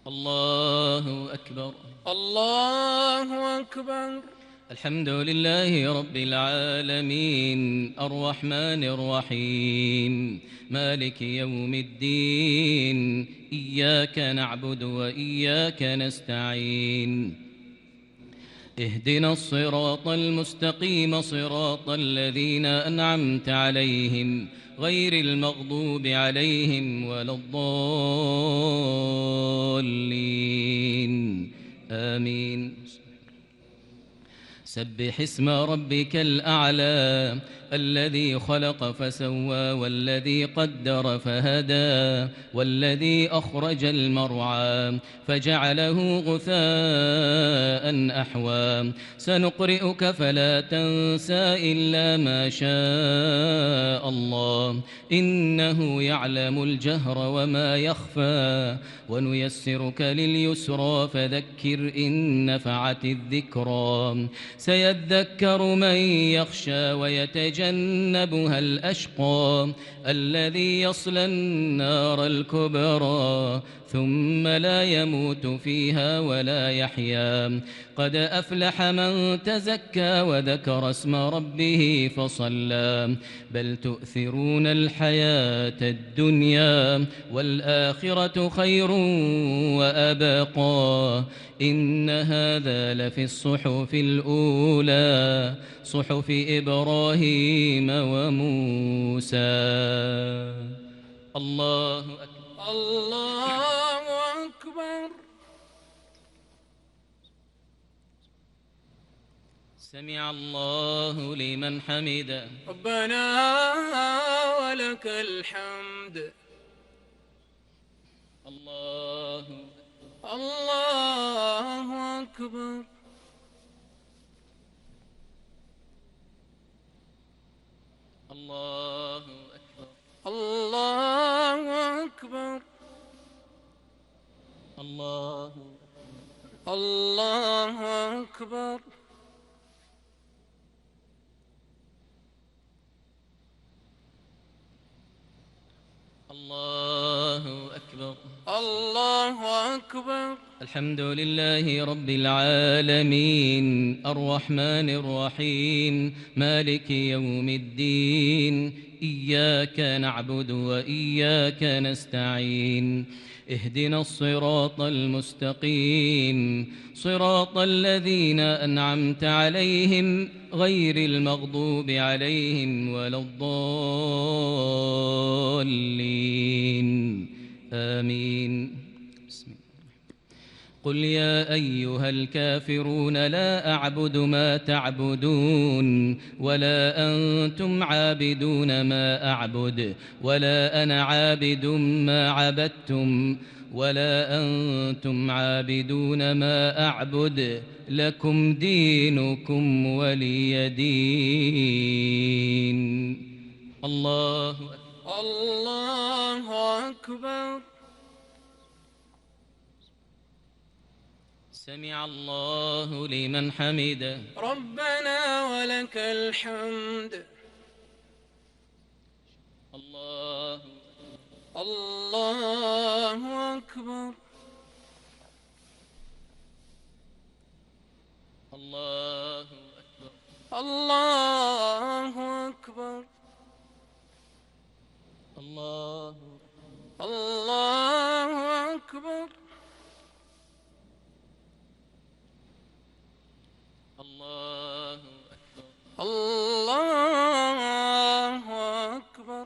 الله أكبر. الله أكبر. الحمد لله رب العالمين الرحمن الرحيم مالك يوم الدين إياك نعبد وإياك نستعين اهدنا الصراط المستقيم صراط الذين أنعمت عليهم غير المغضوب عليهم ولا الضالين آمين. سبح اسم ربك الأعلى الذي خلق فسوى والذي قدر فهدى والذي أخرج المرعى فجعله غثاء أحوى سنقرئك فلا تنسى إلا ما شاء الله إنه يعلم الجهر وما يخفى ونيسرك لليسرى فذكر إن نفعت الذكرى سيذكر من يخشى ويتجنبها الأشقى الذي يصلى النار الكبرى ثم لا يموت فيها ولا يحيا قد أفلح من تزكى وذكر اسم ربه فصلى بل تؤثرون الحياة الدنيا والآخرة خير وأبقى إن هذا لفي الصحف الأولى صحف إبراهيم وموسى. الله أكبر. الله أكبر. سمع الله لمن حمده. ربنا ولك الحمد. الله الله أكبر. الله أكبر. الله أكبر. الله الله أكبر. الله أكبر. الله أكبر. الحمد لله رب العالمين الرحمن الرحيم مالك يوم الدين إياك نعبد وإياك نستعين اهدنا الصراط المستقيم صراط الذين أنعمت عليهم غير المغضوب عليهم ولا الضالين آمين. قل يا أيها الكافرون لا أعبد ما تعبدون ولا أنتم عابدون ما أعبد ولا أنا عابد ما عبدتم ولا أنتم عابدون ما أعبد لكم دينكم ولي دين. الله أكبر. الله أكبر. سمع الله لمن حمده. ربنا ولك الحمد. الله الله أكبر. الله أكبر. الله أكبر. الله الله أكبر. الله أكبر. الله أكبر.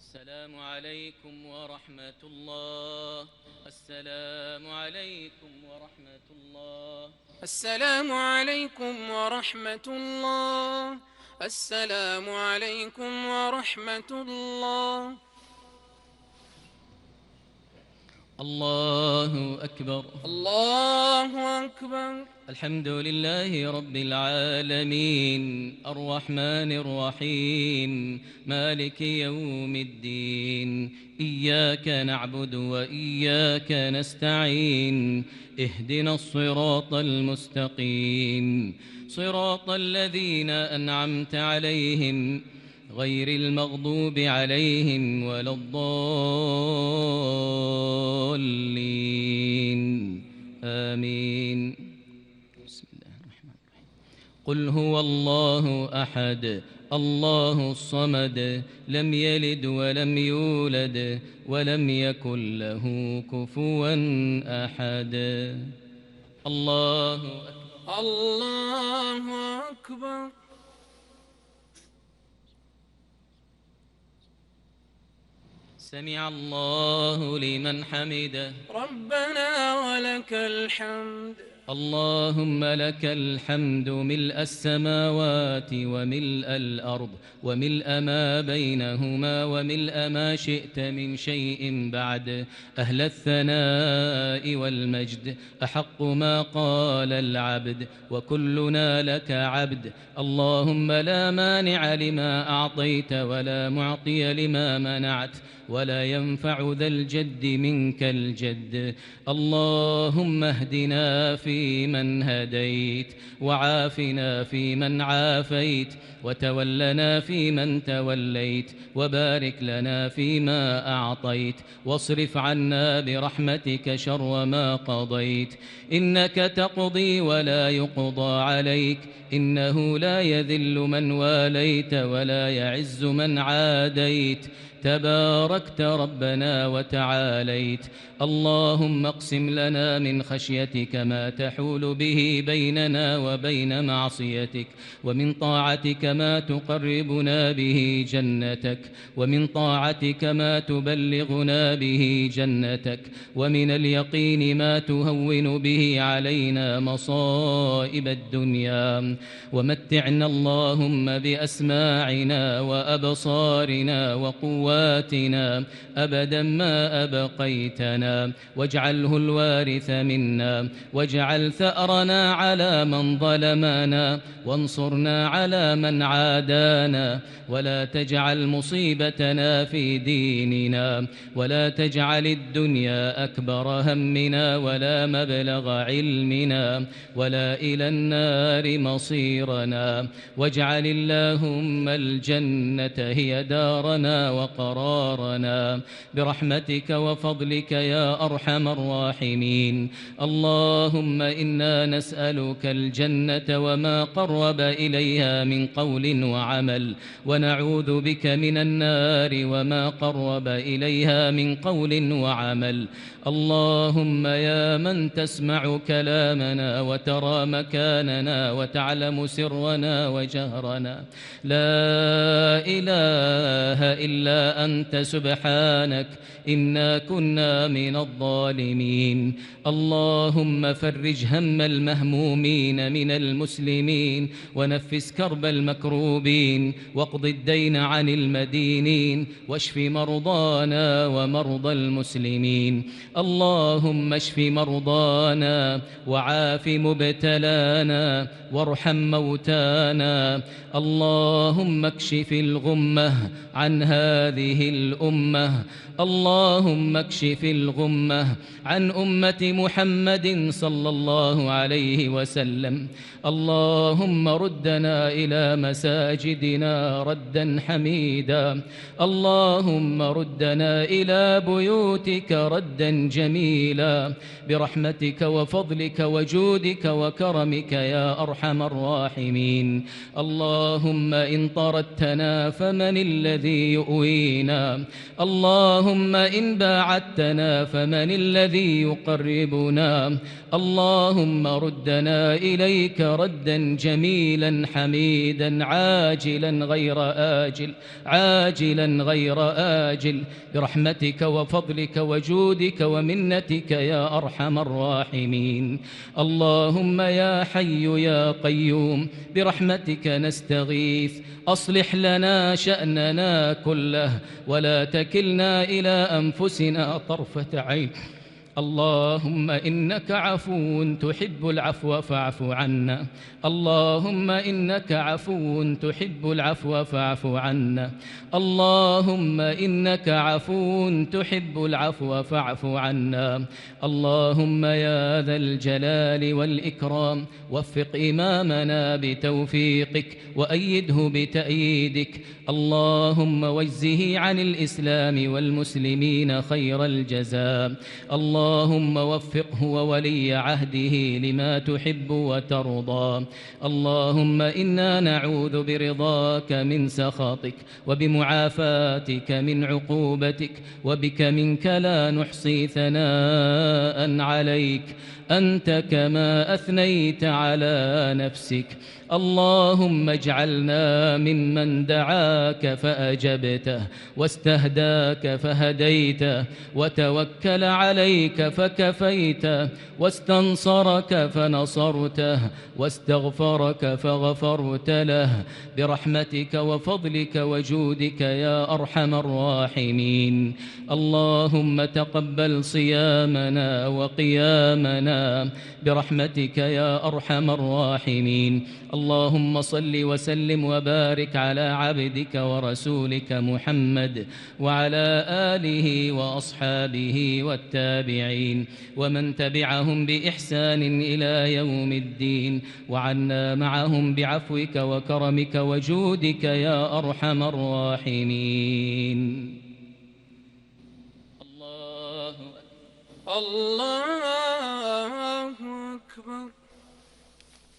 السلام عليكم ورحمة الله. السلام عليكم ورحمة الله. السلام عليكم ورحمة الله. السلام عليكم ورحمة الله. الله أكبر. الله أكبر. الحمد لله رب العالمين الرحمن الرحيم مالك يوم الدين إياك نعبد وإياك نستعين اهدنا الصراط المستقيم صراط الذين أنعمت عليهم غير المغضوب عليهم ولا الضالين آمين. بسم الله الرحمن الرحيم. قل هو الله أحد الله الصمد لم يلد ولم يولد ولم يكن له كفوا أحد. الله أكبر. الله أكبر. سمع الله لمن حمده. ربنا ولك الحمد. اللهم لك الحمد ملء السماوات وملء الأرض وملء ما بينهما وملء ما شئت من شيء بعد أهل الثناء والمجد أحق ما قال العبد وكلنا لك عبد. اللهم لا مانع لما أعطيت ولا معطي لما منعت ولا ينفع ذا الجد منك الجد. اللهم اهدنا فيمن هديت وعافنا فيمن عافيت وتولنا فيمن توليت وبارك لنا فيما أعطيت واصرف عنا برحمتك شر ما قضيت. إنك تقضي ولا يقضى عليك إنه لا يذل من واليت ولا يعز من عاديت تباركت ربنا وتعاليت. اللهم اقسم لنا من خشيتك ما تحول به بيننا وبين معصيتك ومن طاعتك ما تقربنا به جنتك ومن طاعتك ما تبلغنا به جنتك ومن اليقين ما تهون به علينا مصائب الدنيا ومتعنا اللهم بأسماعنا وأبصارنا وقواتنا أبدا ما أبقيتنا واجعله الوارث منا واجعل ثأرنا على من ظلمنا وانصرنا على من عادانا ولا تجعل مصيبتنا في ديننا ولا تجعل الدنيا أكبر همنا ولا مبلغ علمنا ولا إلى النار مصيرنا واجعل اللهم الجنة هي دارنا وقرارنا برحمتك وفضلك يا أرحم الراحمين. اللهم إنا نسألك الجنة وما قرب إليها من قول وعمل ونعوذ بك من النار وما قرب إليها من قول وعمل. اللهم يا من تسمع كلامنا وترى مكاننا وتعلم سرنا وجهرنا لا إله إلا أنت سبحانك إنا كنا من الظالمين. اللهم فرج هم المهمومين من المسلمين ونفس كرب المكروبين واقض الدين عن المدينين واشف مرضانا ومرضى المسلمين. اللهم اشف مرضانا وعاف مبتلانا وارحم موتانا. اللهم اكشف الغمة عن هذه الأمة. اللهم اكشف الغمة عن أمة محمد صلى الله عليه وسلم. اللهم ردنا إلى مساجدنا ردا حميدا. اللهم ردنا إلى بيوتك ردا جميلا برحمتك وفضلك وجودك وكرمك يا أرحم الراحمين. اللهم إن طردتنا فمن الذي يؤوينا؟ اللهم إن باعدتنا فمن الذي يقربنا؟ اللهم ردنا إليك ردا جميلا حميدا عاجلا غير آجل عاجلا غير آجل برحمتك وفضلك وجودك ومنتك يا أرحم الراحمين. اللهم يا حي يا قيوم برحمتك نستغيث أصلح لنا شأننا كله ولا تكلنا إلى أنفسنا طرفة عين اللهم إنك عفو تحب العفو فاعف عنا. اللهم إنك عفو تحب العفو فاعف عنا. اللهم إنك عفو تحب العفو فاعف عنا. اللهم يا ذا الجلال والإكرام وفق إمامنا بتوفيقك وأيده بتأييدك. اللهم واجزه عن الإسلام والمسلمين خير الجزاء. اللهم وفقه وولي عهده لما تحب وترضى. اللهم إنا نعوذ برضاك من سخطك وبمعافاتك من عقوبتك وبك منك لا نحصي ثناء عليك أنت كما أثنيت على نفسك. اللهم اجعلنا ممن دعاك فأجبته واستهداك فهديته وتوكل عليك فكفيته واستنصرك فنصرته واستغفرك فغفرت له برحمتك وفضلك وجودك يا أرحم الراحمين. اللهم تقبل صيامنا وقيامنا برحمتك يا أرحم الراحمين. اللهم صل وسلم وبارك على عبدك ورسولك محمد وعلى آله وأصحابه والتابعين ومن تبعهم بإحسان إلى يوم الدين، وعنا معهم بعفوك وكرمك وجودك يا أرحم الراحمين. الله الله أكبر.